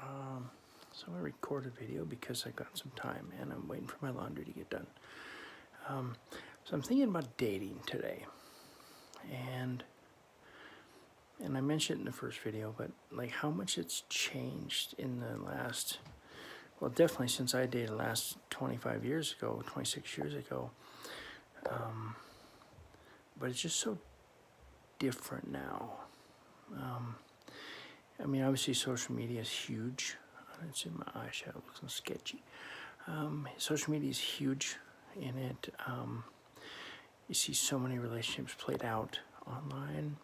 Um, so I record a video because I got some time and I'm waiting for my laundry to get done. So I'm thinking about dating today, and I mentioned it in the first video, but like how much it's changed in the last, well, definitely since I dated last 25 years ago, 26 years ago. But it's just so different now. I mean, obviously social media is huge. It's in my eyeshadow, looks so sketchy. Social media is huge in it. You see so many relationships played out online,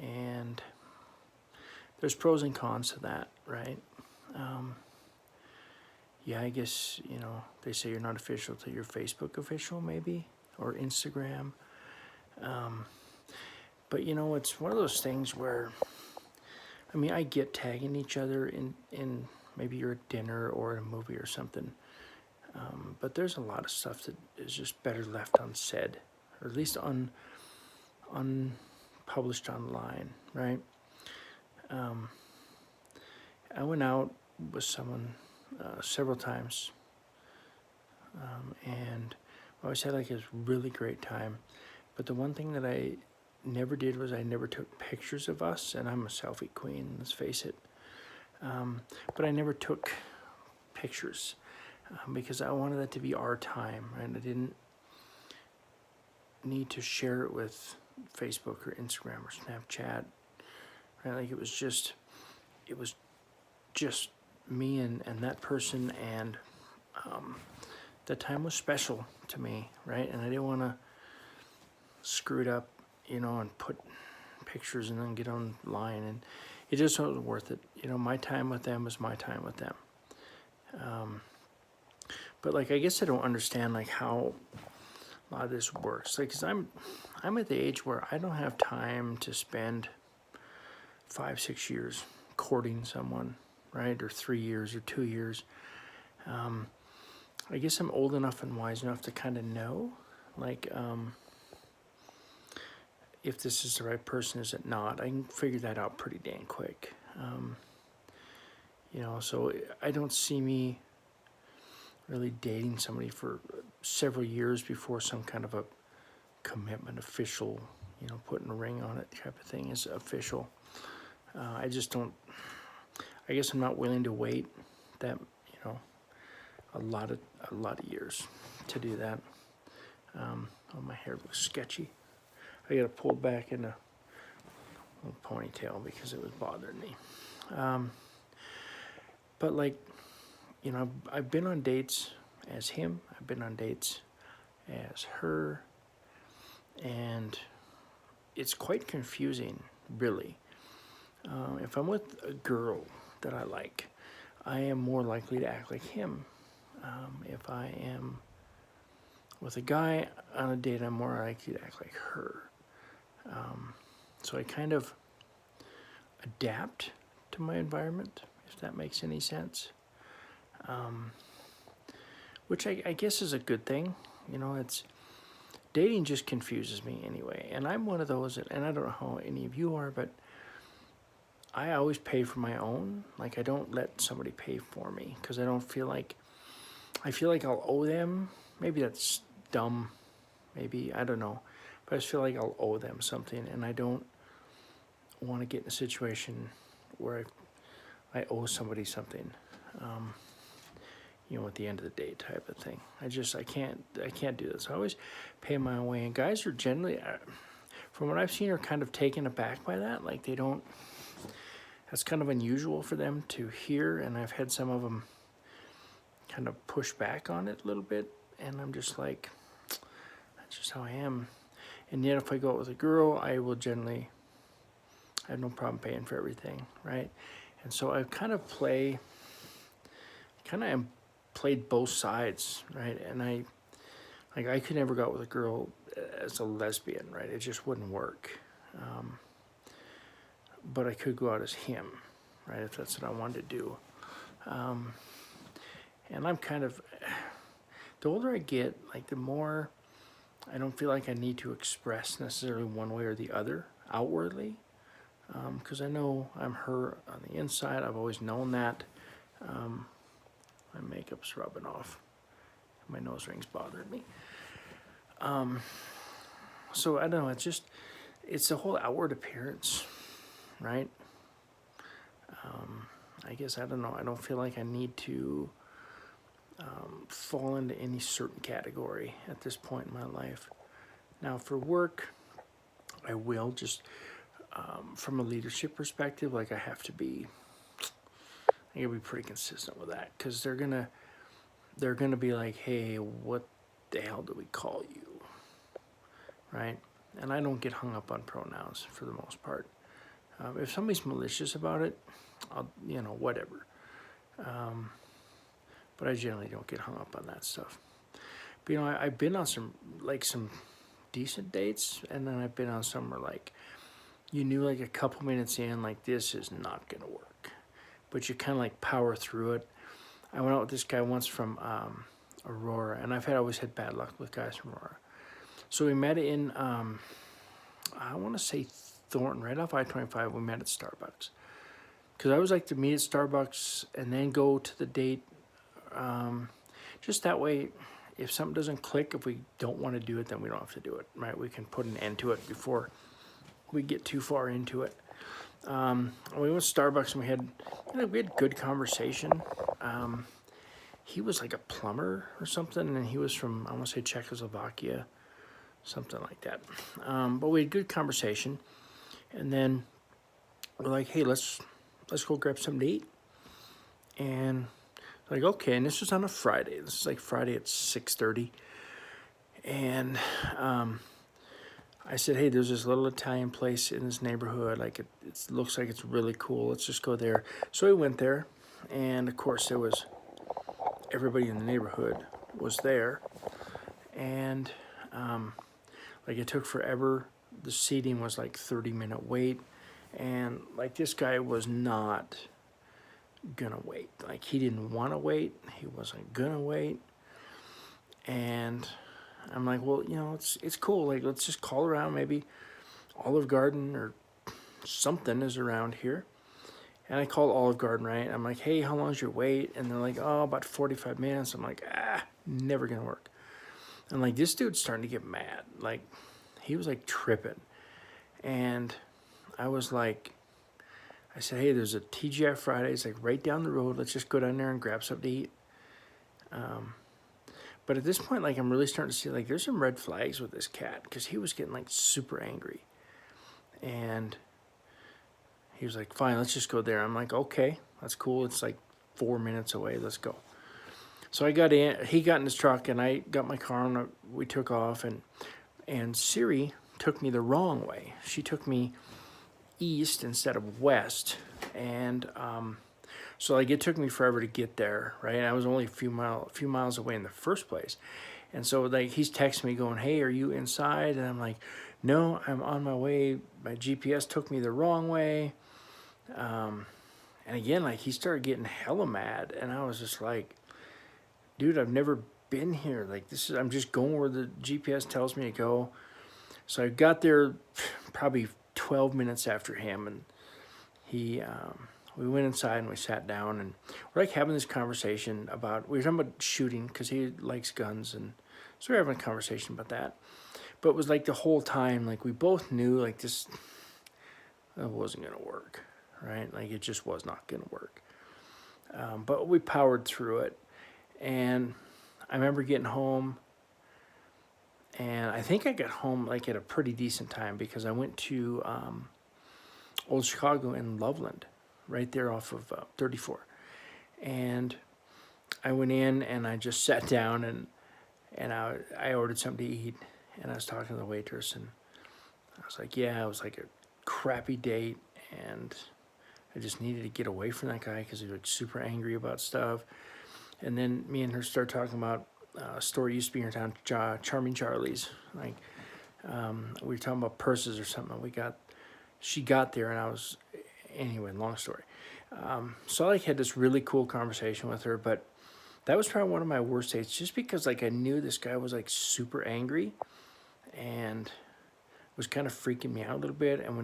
and there's pros and cons to that, right? Yeah, I guess, they say you're not official till you're Facebook official, maybe, or Instagram. But it's one of those things where, I mean, I get tagging each other in maybe you're at dinner or a movie or something. But there's a lot of stuff that is just better left unsaid, or at least unpublished online, right? I went out with someone several times, and I always had like this really great time. But the one thing that I never did was I never took pictures of us, and I'm a selfie queen, let's face it. But I never took pictures because I wanted that to be our time, right? I didn't need to share it with Facebook or Instagram or Snapchat, right? Like it was just me and that person, and that time was special to me, right? And I didn't want to screw it up, and put pictures and then get online, and it just wasn't worth it. My time with them was my time with them. But like, I guess I don't understand like how a lot of this works. Like, cause I'm at the age where I don't have time to spend 5-6 years courting someone, right? Or 3 years or 2 years. I guess I'm old enough and wise enough to kind of know, like, if this is the right person, is it not? I can figure that out pretty dang quick. So I don't see me really dating somebody for several years before some kind of a commitment, official, putting a ring on it type of thing is official. I just don't, I guess I'm not willing to wait that, a lot of years to do that. Oh, my hair looks sketchy. I got to pull back in a little ponytail because it was bothering me. But like, I've been on dates as him. I've been on dates as her, and it's quite confusing, really. If I'm with a girl that I like, I am more likely to act like him. If I am with a guy on a date, I'm more likely to act like her. So I kind of adapt to my environment, if that makes any sense. Which I guess is a good thing. It's dating just confuses me anyway. And I'm one of those, and I don't know how any of you are, but I always pay for my own. Like, I don't let somebody pay for me because I feel like I'll owe them. Maybe that's dumb. Maybe, I don't know. But I just feel like I'll owe them something, and I don't want to get in a situation where I owe somebody something, at the end of the day type of thing. I can't do this. I always pay my own way, and guys are generally, from what I've seen, are kind of taken aback by that. Like, they don't, that's kind of unusual for them to hear, and I've had some of them kind of push back on it a little bit, and I'm just like, that's just how I am. And yet if I go out with a girl, I have no problem paying for everything, right? And so I kind of played both sides, right? And I could never go out with a girl as a lesbian, right? It just wouldn't work. But I could go out as him, right? If that's what I wanted to do. And I'm kind of, the older I get, like the more I don't feel like I need to express necessarily one way or the other outwardly. because I know I'm her on the inside. I've always known that. My makeup's rubbing off. My nose ring's bothering me. So I don't know, it's the whole outward appearance, right? I guess, I don't know, I don't feel like I need to fall into any certain category at this point in my life. Now for work, I will just, from a leadership perspective, like I gotta be pretty consistent with that, because they're gonna be like, hey, what the hell do we call you, right? And I don't get hung up on pronouns for the most part. If somebody's malicious about it, I'll, whatever. But I generally don't get hung up on that stuff. But I've been on some decent dates, and then I've been on some where like you knew like a couple minutes in, like this is not gonna work, but you kind of like power through it. I went out with this guy once from Aurora, and I've always had bad luck with guys from Aurora. So we met in I want to say Thornton, right off I-25. We met at Starbucks, because I always like to meet at Starbucks and then go to the date. Just that way, if something doesn't click, if we don't want to do it, then we don't have to do it, right? We can put an end to it before we get too far into it. We went to Starbucks and we had good conversation. He was like a plumber or something, and he was from, I want to say, Czechoslovakia, something like that. But we had good conversation, and then we're like, hey, let's go grab something to eat. And like, okay, and this was on a Friday. This is like Friday at 6:30. And I said, hey, there's this little Italian place in this neighborhood. Like, it looks like it's really cool. Let's just go there. So we went there, and of course there was everybody in the neighborhood was there. And like, it took forever. The seating was like 30-minute wait. And like, this guy was not gonna wait. Like, he didn't want to wait. He wasn't gonna wait. And I'm like, well, it's cool. Like, let's just call around. Maybe Olive Garden or something is around here. And I called Olive Garden, right? I'm like, hey, how long's your wait? And they're like, oh, about 45 minutes. I'm like, never gonna work. And like, this dude's starting to get mad. Like, he was like tripping. And I was like, I said, hey, there's a TGI Fridays like right down the road. Let's just go down there and grab something to eat. But at this point, like, I'm really starting to see like there's some red flags with this cat, because he was getting like super angry. And he was like, fine, let's just go there. I'm like, okay, that's cool. It's like 4 minutes away. Let's go. So I got in, he got in his truck, and I got my car, and we took off, and Siri took me the wrong way. She took me east instead of west, and so like, it took me forever to get there, right? I was only a few miles away in the first place. And so like, he's texting me going, hey, are you inside? And I'm like, no, I'm on my way. My GPS took me the wrong way. And again, like, he started getting hella mad, and I was just like, dude, I've never been here. Like, I'm just going where the GPS tells me to go. So I got there probably 12 minutes after him, and we went inside and we sat down, and we're like having this conversation we were talking about shooting, because he likes guns, and so we were having a conversation about that. But it was like the whole time, like, we both knew like this, it wasn't gonna work, right? Like, it just was not gonna work. But we powered through it, and I remember getting home, and I think I got home like at a pretty decent time, because I went to Old Chicago in Loveland, right there off of 34. And I went in, and I just sat down, and I ordered something to eat, and I was talking to the waitress, and I was like, yeah, it was like a crappy date, and I just needed to get away from that guy, because he was like super angry about stuff. And then me and her started talking about a store used to be in our town, Charming Charlie's. Like, we were talking about purses or something. She got there, and anyway, long story. So I like had this really cool conversation with her, but that was probably one of my worst dates, just because like I knew this guy was like super angry, and was kind of freaking me out a little bit. And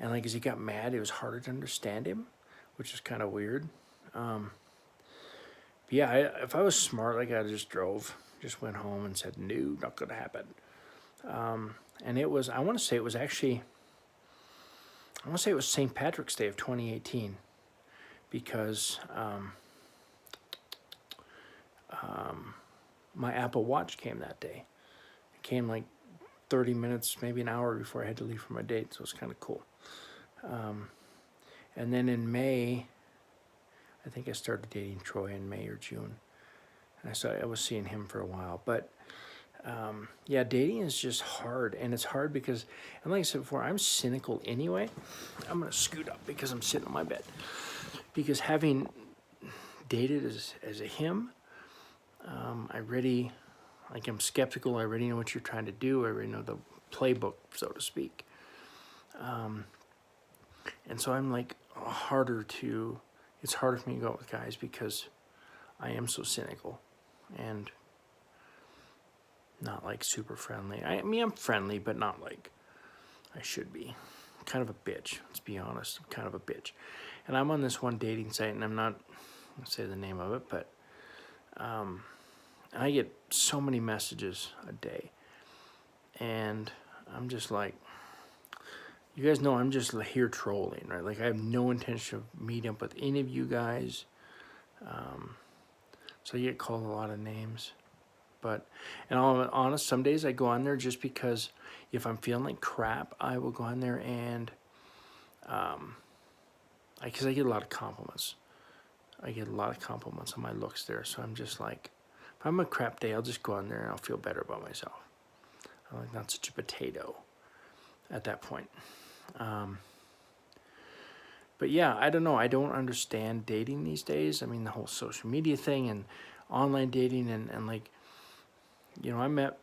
And like as he got mad, it was harder to understand him, which is kind of weird. Yeah, if I was smart, like I just went home and said, no, not gonna happen. And it was, I want to say it was St. Patrick's Day of 2018, because my Apple Watch came that day. It came like 30 minutes, maybe an hour before I had to leave for my date, so it was kind of cool. And then in May, I think I started dating Troy in May or June. And I was seeing him for a while. But yeah, dating is just hard. And it's hard because, and like I said before, I'm cynical anyway. I'm going to scoot up because I'm sitting on my bed. Because having dated as a him, I'm skeptical. I already know what you're trying to do. I already know the playbook, so to speak. And so I'm like it's harder for me to go out with guys because I am so cynical and not like super friendly. I mean, I'm friendly, but not like I should be. I'm kind of a bitch, let's be honest. I'm kind of a bitch. And I'm on this one dating site, and I'm not going to say the name of it, but I get so many messages a day. And I'm just like, you guys know I'm just here trolling, right? Like I have no intention of meeting up with any of you guys. So I get called a lot of names. But, and I'll be honest, some days I go on there just because if I'm feeling like crap, I will go on there and, because I get a lot of compliments. I get a lot of compliments on my looks there. So I'm just like, if I'm a crap day, I'll just go on there and I'll feel better about myself. I'm like not such a potato at that point. But yeah, I don't know. I don't understand dating these days. I mean, the whole social media thing and online dating and like, you know, I met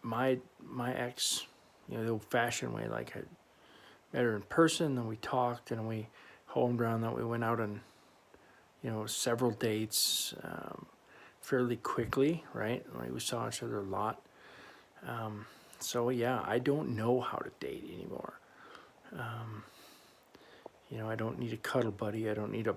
my ex, you know, the old-fashioned way. Like I met her in person, then we talked, and we homed around that. We went out on, you know, several dates fairly quickly, right? Like we saw each other a lot. So yeah, I don't know how to date anymore. You know, I don't need a cuddle buddy. I don't need a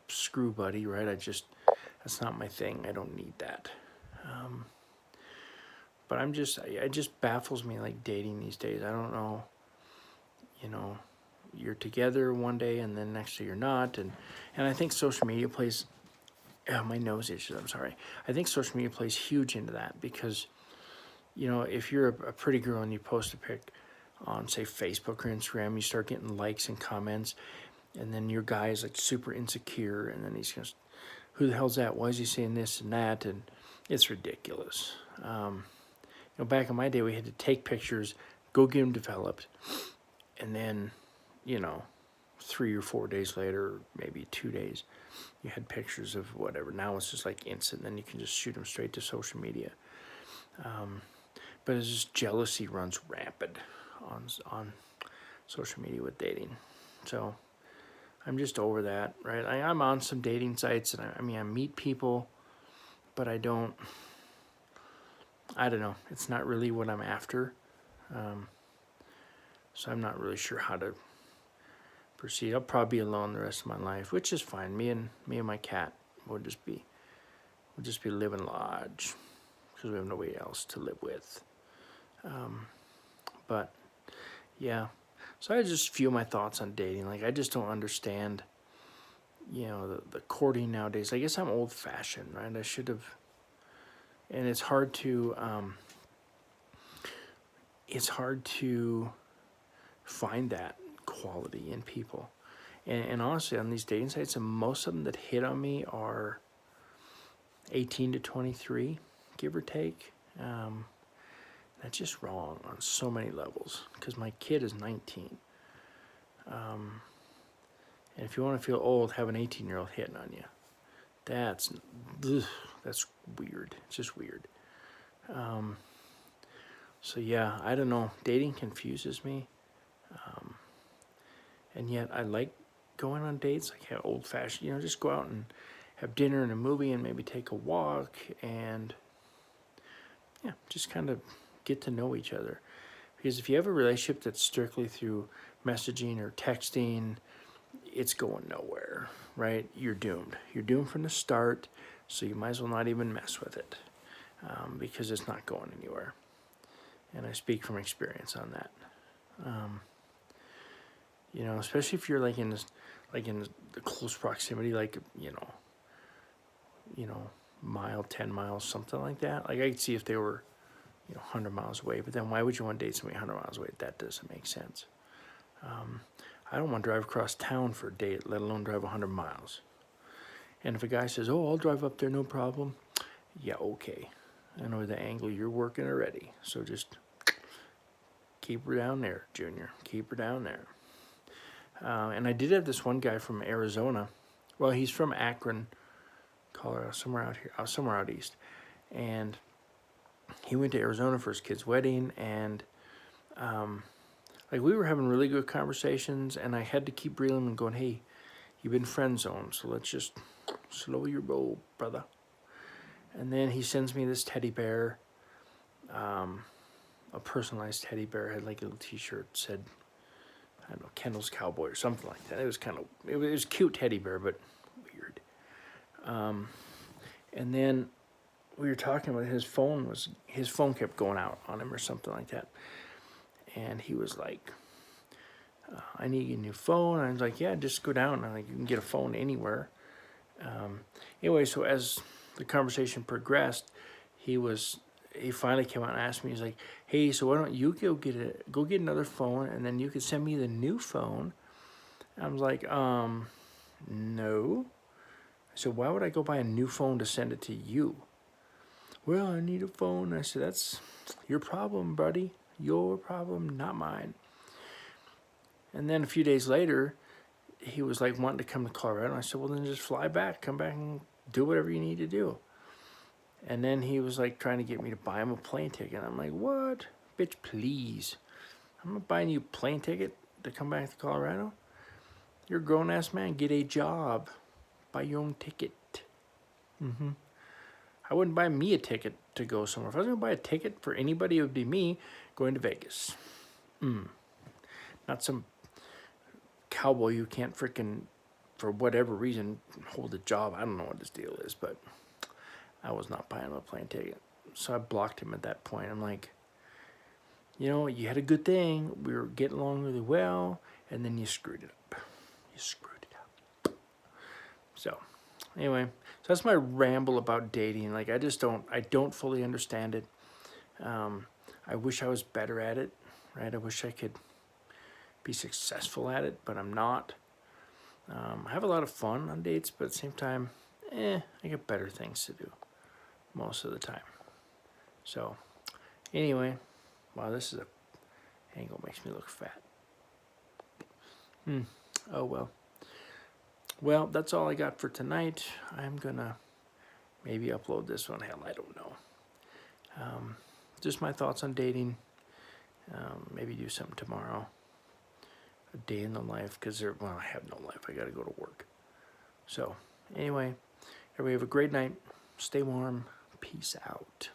screw buddy, right? That's not my thing. I don't need that. But it just baffles me, like dating these days. I don't know, you know, you're together one day and then next day you're not. And I think social media plays, my nose itches, I'm sorry. I think social media plays huge into that because, you know, if you're a pretty girl and you post a pic on, say, Facebook or Instagram, you start getting likes and comments, and then your guy is like super insecure, and then he's just, who the hell's that? Why is he saying this and that? And it's ridiculous. You know, back in my day, we had to take pictures, go get them developed, and then, you know, 3 or 4 days later, maybe 2 days, you had pictures of whatever. Now it's just like instant, then you can just shoot them straight to social media. But it's just jealousy runs rampant on social media with dating. So I'm just over that, right? I'm on some dating sites, and I mean, I meet people, but I don't know. It's not really what I'm after. So I'm not really sure how to proceed. I'll probably be alone the rest of my life, which is fine. Me and my cat will just be living large because we have nobody else to live with. But yeah, so I just feel my thoughts on dating. Like I just don't understand, you know, the courting nowadays. I guess I'm old-fashioned, right? I should have. And it's hard to find that quality in people. And honestly, on these dating sites, and most of them that hit on me are 18 to 23, give or take. That's just wrong on so many levels because my kid is 19. And if you want to feel old, have an 18-year-old hitting on you. That's weird. It's just weird. So yeah, I don't know. Dating confuses me. And yet I like going on dates, like how old-fashioned, you know, just go out and have dinner and a movie and maybe take a walk and, yeah, just kind of get to know each other. Because if you have a relationship that's strictly through messaging or texting, it's going nowhere, right? You're doomed. You're doomed from the start, so you might as well not even mess with it, because it's not going anywhere. And I speak from experience on that. You know, especially if you're like in the close proximity, like mile, 10 miles, something like that. Like I could see if they were 100 miles away, but then why would you want to date somebody 100 miles away? That doesn't make sense. I don't want to drive across town for a date, let alone drive 100 miles. And if a guy says, "Oh, I'll drive up there, no problem," yeah, okay. I know the angle you're working already, so just keep her down there, Junior. Keep her down there. And I did have this one guy from Arizona. Well, he's from Akron, Colorado, somewhere out here, somewhere out east. And he went to Arizona for his kid's wedding, and like we were having really good conversations, and I had to keep reeling him and going, "Hey, you've been friend zoned, so let's just slow your roll, brother." And then he sends me this teddy bear, a personalized teddy bear. Had like a little T-shirt said, I don't know, Kendall's Cowboy or something like that. It was kind of, it was a cute teddy bear, but weird. And then we were talking about his phone kept going out on him or something like that. And he was like, "I need a new phone." And I was like, "Yeah, just go down. I'm like, you can get a phone anywhere." Anyway, so as the conversation progressed, he finally came out and asked me, he's like, "Hey, so why don't you go get another phone, and then you could send me the new phone?" I was like, no. I said, "Why would I go buy a new phone to send it to you?" "Well, I need a phone." I said, "That's your problem, buddy. Your problem, not mine." And then a few days later, he was like wanting to come to Colorado. I said, "Well, then just fly back, come back and do whatever you need to do." And then he was like trying to get me to buy him a plane ticket. I'm like, "What? Bitch, please. I'm not buying you a plane ticket to come back to Colorado. You're a grown-ass man. Get a job. Buy your own ticket." I wouldn't buy me a ticket to go somewhere. If I was going to buy a ticket for anybody, it would be me going to Vegas. Not some cowboy who can't freaking, for whatever reason, hold a job. I don't know what his deal is, but I was not buying him a plane ticket. So I blocked him at that point. I'm like, you had a good thing. We were getting along really well, and then you screwed it up. You screwed it up. So, anyway, so that's my ramble about dating. Like, I don't fully understand it. I wish I was better at it, right? I wish I could be successful at it, but I'm not. I have a lot of fun on dates, but at the same time, I got better things to do most of the time. So, anyway, wow, this is a angle makes me look fat. Oh well. Well, that's all I got for tonight. I'm gonna maybe upload this one. Hell, I don't know. Just my thoughts on dating. Maybe do something tomorrow. A day in the life, because I have no life. I gotta go to work. So, anyway, everybody have a great night. Stay warm. Peace out.